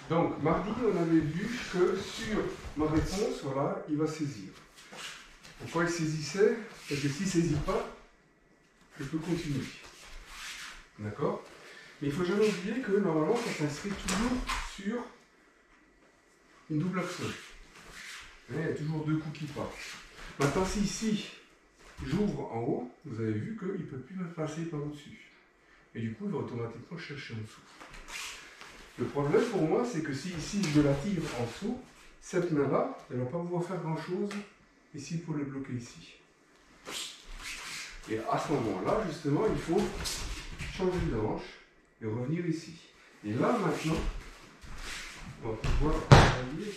Donc, mardi, on avait vu que sur ma réponse, voilà, il va saisir. Pourquoi il saisissait? Parce que s'il ne saisit pas, je peux continuer. D'accord? Mais il ne faut jamais oublier que normalement, ça s'inscrit toujours sur une double action. Il y a toujours deux coups qui partent. Maintenant, si ici, j'ouvre en haut, vous avez vu qu'il ne peut plus me passer par au-dessus. Et du coup, il va automatiquement chercher en dessous. Le problème pour moi, c'est que si ici, je la tire en dessous, cette main-là, elle ne va pas pouvoir faire grand-chose ici pour le bloquer ici. Et à ce moment-là, justement, il faut changer de hanche et revenir ici. Et là, maintenant, on va pouvoir travailler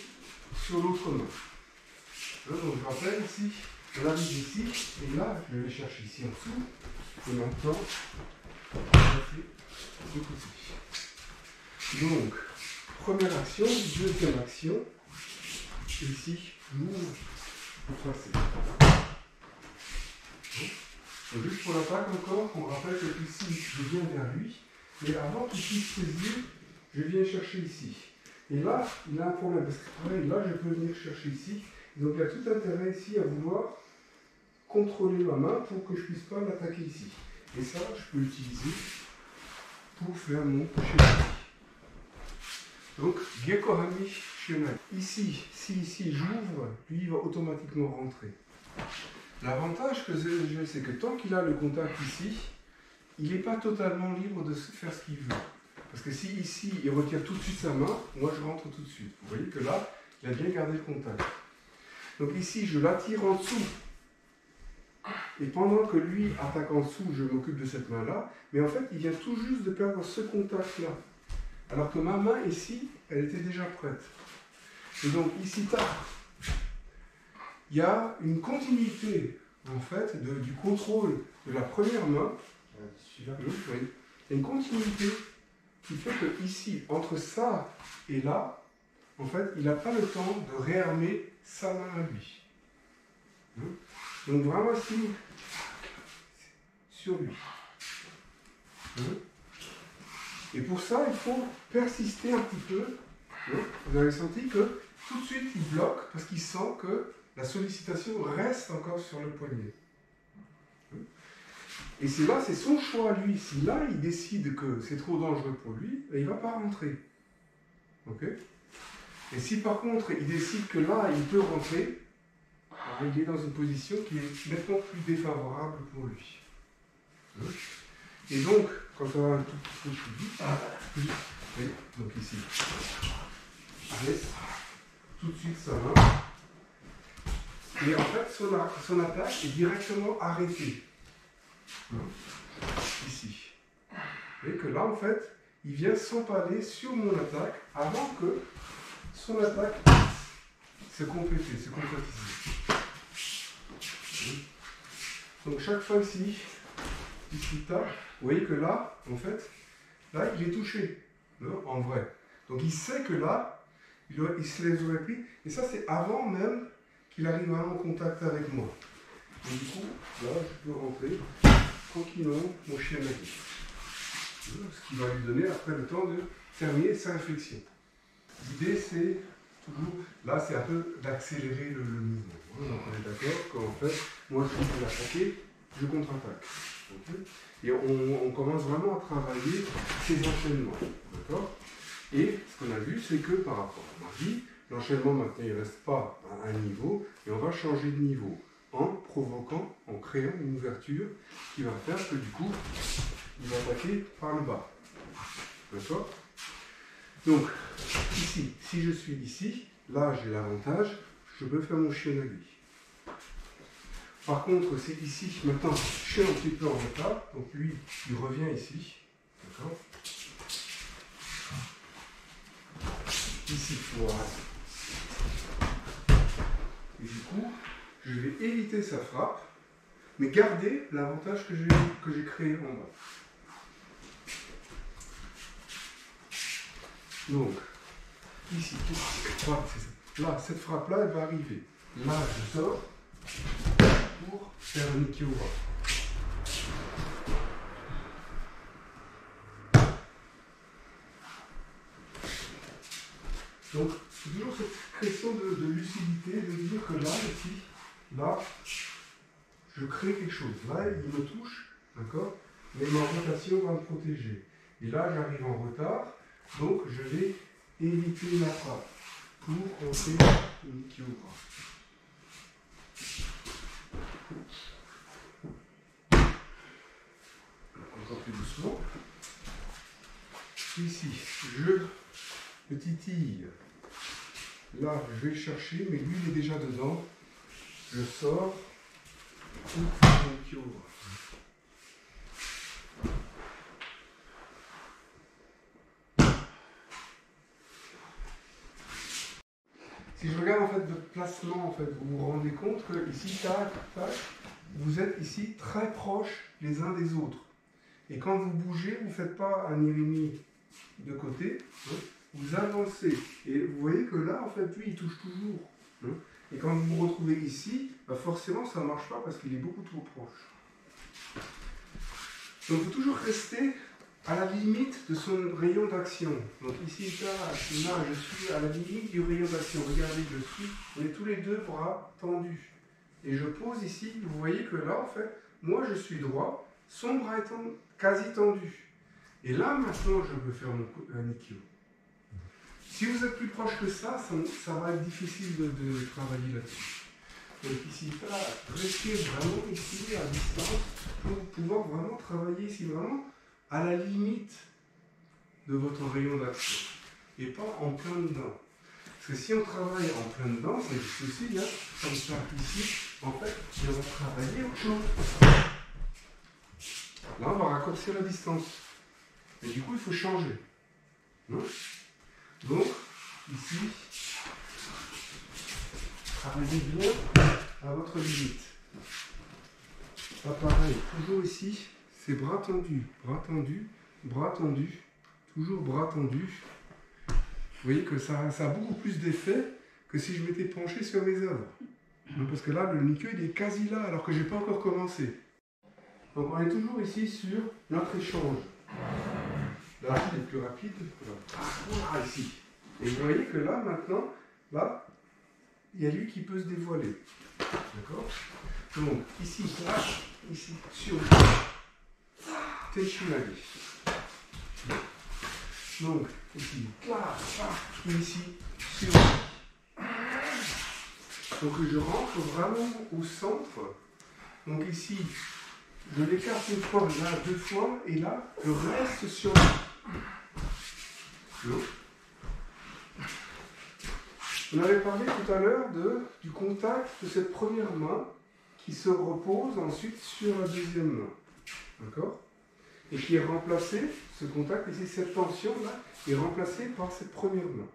sur l'autre main. Donc, je rappelle ici, on arrive ici, et là, je vais chercher ici en dessous. Et maintenant, on va passer de côté. Donc, première action, deuxième action. Et ici, j'ouvre pour passer. Donc, juste pour l'attaque encore, on rappelle que ici, je viens vers lui. Mais avant qu'il puisse saisir, je viens chercher ici. Et là, il a un problème, parce que pareil, là, je peux venir chercher ici. Donc, il y a tout intérêt ici à vouloir contrôler ma main pour que je ne puisse pas l'attaquer ici. Et ça, je peux l'utiliser pour faire mon shenagi. Donc, Gekohami Shenagi. Ici, si ici j'ouvre, lui, il va automatiquement rentrer. L'avantage que j'ai, c'est que tant qu'il a le contact ici, il n'est pas totalement libre de faire ce qu'il veut. Parce que si ici, il retire tout de suite sa main, moi je rentre tout de suite. Vous voyez que là, il a bien gardé le contact. Donc ici, je l'attire en dessous. Et pendant que lui attaque en dessous, je m'occupe de cette main-là. Mais en fait, il vient tout juste de perdre ce contact-là. Alors que ma main ici, elle était déjà prête. Et donc ici, il y a une continuité, en fait, du contrôle de la première main. Il y a une continuité qui fait que ici, entre ça et là, en fait, il n'a pas le temps de réarmer sa main à lui. Donc vraiment ici, sur lui. Et pour ça, il faut persister un petit peu. Vous avez senti que tout de suite, il bloque parce qu'il sent que la sollicitation reste encore sur le poignet. Et c'est là, c'est son choix à lui. Si là, il décide que c'est trop dangereux pour lui, il ne va pas rentrer. Ok? Et si par contre, il décide que là, il peut rentrer, il est dans une position qui est nettement plus défavorable pour lui. Et donc, quand on a un tout petit peu plus vite, donc ici, il laisse tout de suite sa main. Et en fait, son attaque est directement arrêtée. Ici. Vous voyez que là, en fait, il vient s'empaler sur mon attaque avant que son attaque se concrétise. Donc chaque fois ici, tape, vous voyez que là, en fait, là, il est touché, en vrai. Donc il sait que là, il se les aurait pris, et ça c'est avant même qu'il arrive en contact avec moi. Donc du coup, là, je peux rentrer tranquillement mon shenagi. Ce qui va lui donner après le temps de terminer sa réflexion. L'idée c'est toujours, là c'est un peu d'accélérer le mouvement. Donc on est d'accord qu'en fait, moi je suis l'attaquer, je contre-attaque. Okay. Et on commence vraiment à travailler ces enchaînements. D'accord. Et ce qu'on a vu, c'est que par rapport à mardi, l'enchaînement maintenant il ne reste pas à un niveau, et on va changer de niveau en provoquant, en créant une ouverture qui va faire que du coup, il va attaquer par le bas. D'accord. Donc, ici, si je suis ici, là j'ai l'avantage, je peux faire mon shenagi. Par contre, c'est ici, maintenant, je suis un petit peu en retard, donc lui, il revient ici. D'accord. Ici, voilà. Et du coup, je vais éviter sa frappe, mais garder l'avantage que j'ai créé en bas. Donc, ici, là, cette frappe-là, elle va arriver. Là, je sors pour faire un Nikiura. Donc, c'est toujours cette question de lucidité, de dire que là, ici, là, je crée quelque chose. Là, il me touche, d'accord? Mais ma rotation va me protéger. Et là, j'arrive en retard, donc je vais éviter la frappe pour rentrer une Nikkyo. Encore plus doucement. Ici, je le titille. Là, je vais le chercher, mais lui, il est déjà dedans. Je sors. Si je regarde en fait votre placement, en fait, vous vous rendez compte que ici, tac, tac, vous êtes ici très proches les uns des autres. Et quand vous bougez, vous ne faites pas un irimi de côté, hein, vous avancez. Et vous voyez que là, en fait, lui, il touche toujours. Hein. Et quand vous vous retrouvez ici, bah forcément, ça ne marche pas parce qu'il est beaucoup trop proche. Donc, il faut toujours rester à la limite de son rayon d'action. Donc ici, là, je suis à la limite du rayon d'action. Regardez, on est tous les deux bras tendus. Et je pose ici, vous voyez que là, en fait, moi, je suis droit, son bras est quasi tendu. Et là, maintenant, je peux faire un Nikkyo. Si vous êtes plus proche que ça va être difficile de travailler là-dessus. Donc ici, là, restez vraiment ici, à distance, pour pouvoir vraiment travailler ici, vraiment à la limite de votre rayon d'action. Et pas en plein dedans. Parce que si on travaille en plein dedans, c'est juste aussi, hein, comme ça, ici, en fait, on va travailler autre chose. Là, on va raccourcir la distance. Et du coup, il faut changer. Hein? Donc, ici, travaillez bien à votre limite. Là, pareil, toujours ici, c'est bras tendus, bras tendus, bras tendus, toujours bras tendus. Vous voyez que ça a beaucoup plus d'effet que si je m'étais penché sur mes œuvres. Parce que là, le Nikkyo, il est quasi là, alors que je n'ai pas encore commencé. Donc on est toujours ici sur notre échange. Là, c'est plus rapide. Voilà, ici. Et vous voyez que là, maintenant, là, il y a lui qui peut se dévoiler. D'accord? Donc, ici, là, ici, sur Tenchinagi. Donc, ici, là, et ici, sur. Donc, je rentre vraiment au centre. Donc, ici, je l'écarte une fois, là, deux fois, et là, je reste sur l'eau. On avait parlé tout à l'heure du contact de cette première main qui se repose ensuite sur la deuxième main. D'accord? Et qui est remplacé, ce contact, ici, cette tension-là, est remplacée par cette première main.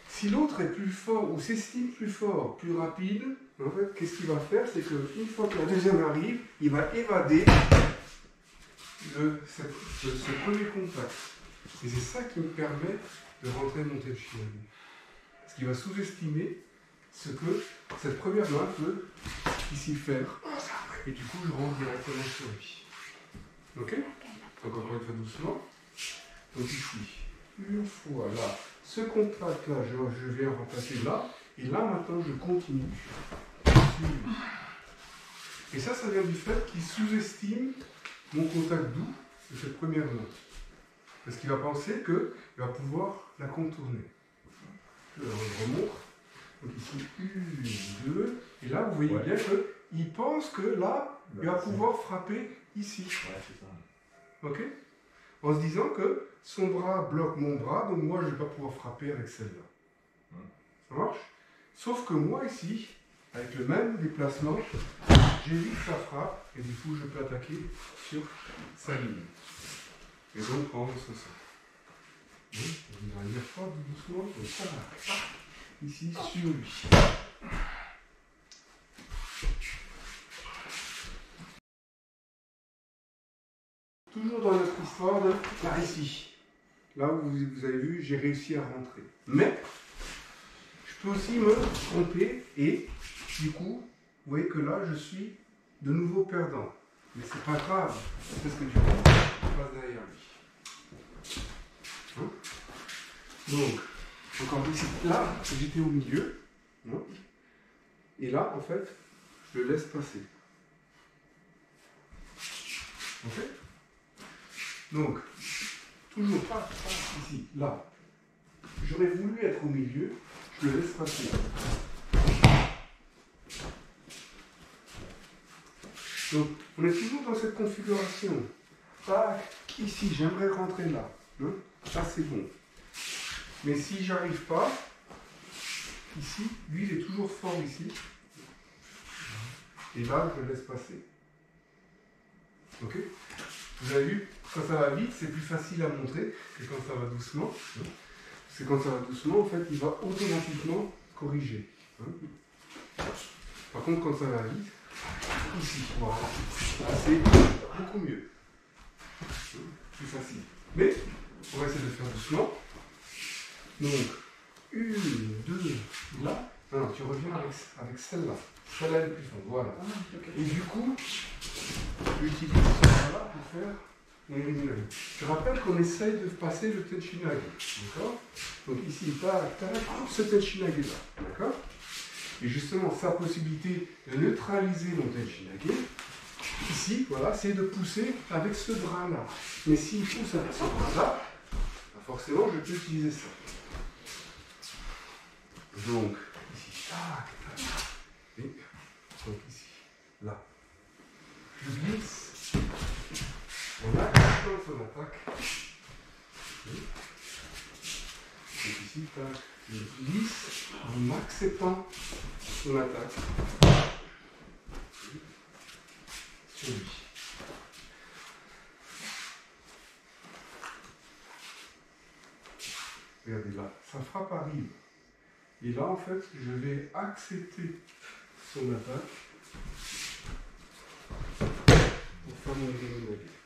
Si l'autre est plus fort ou s'estime plus fort, plus rapide, en fait, qu'est-ce qu'il va faire? C'est qu'une fois que la deuxième arrive, il va évader de ce premier contact. Et c'est ça qui me permet de rentrer mon Tenchinagi. Parce qu'il va sous-estimer ce que cette première main peut ici faire. Et du coup, je rentre directement sur lui. Ok? Donc encore une fois doucement. Donc ici, une fois là, ce contact-là, je viens remplacer là. Et là, maintenant, je continue. Et ça vient du fait qu'il sous-estime mon contact doux de cette première main. Parce qu'il va penser qu'il va pouvoir la contourner. Je remonte. Donc ici, une, deux. Et là, vous voyez bien qu'il pense que là, il va pouvoir frapper ici. Ouais, c'est ça. Ok? En se disant que son bras bloque mon bras, donc moi, je ne vais pas pouvoir frapper avec celle-là. Ça marche? Sauf que moi, ici, avec le même déplacement, j'évite sa frappe et du coup, je peux attaquer sur sa ligne. Et donc, prendre ce sens. On va dire fort, doucement, comme ça. Ici, sur lui. Toujours dans notre histoire de là, ici. Là où vous avez vu, j'ai réussi à rentrer. Mais, je peux aussi me tromper et, du coup, vous voyez que là, je suis de nouveau perdant. Mais c'est pas grave, parce que du coup, je passe derrière lui. Hein? Donc, encore ici, là, j'étais au milieu. Hein, et là, en fait, je le laisse passer. Ok? Donc, toujours pas ici, là. J'aurais voulu être au milieu, je le laisse passer. Donc, on est toujours dans cette configuration. Tac, ici, j'aimerais rentrer là. Hein? Ça, c'est bon. Mais si j'arrive pas, ici, lui, il est toujours fort ici. Et là, je le laisse passer. Ok? Vous avez vu, quand ça va vite, c'est plus facile à montrer que quand ça va doucement. Parce que quand ça va doucement, en fait, il va automatiquement corriger. Par contre, quand ça va vite, ici, voilà, c'est beaucoup mieux. Plus facile. Mais, on va essayer de le faire doucement. Donc, 1, 2, là. Non, tu reviens avec celle-là. Celle-là est plus forte. Voilà. Ah, okay. Et du coup, j'utilise celle-là pour faire mon Erinage. Je rappelle qu'on essaye de passer le Tenchinage. D'accord? Donc ici, tac, tac, ce Tenchinage-là. D'accord? Et justement, sa possibilité de neutraliser mon Tenchinage, ici, voilà, c'est de pousser avec ce bras-là. Mais s'il pousse avec ce bras-là, forcément, je peux utiliser ça. Donc, ici, tac, tac. Et donc ici, là. Je glisse. On accepte son attaque. Donc ici, tac. Je glisse en acceptant son attaque. Sur lui. Regardez là, sa frappe arrive. Et là, en fait, je vais accepter son attaque pour faire mon Erinage.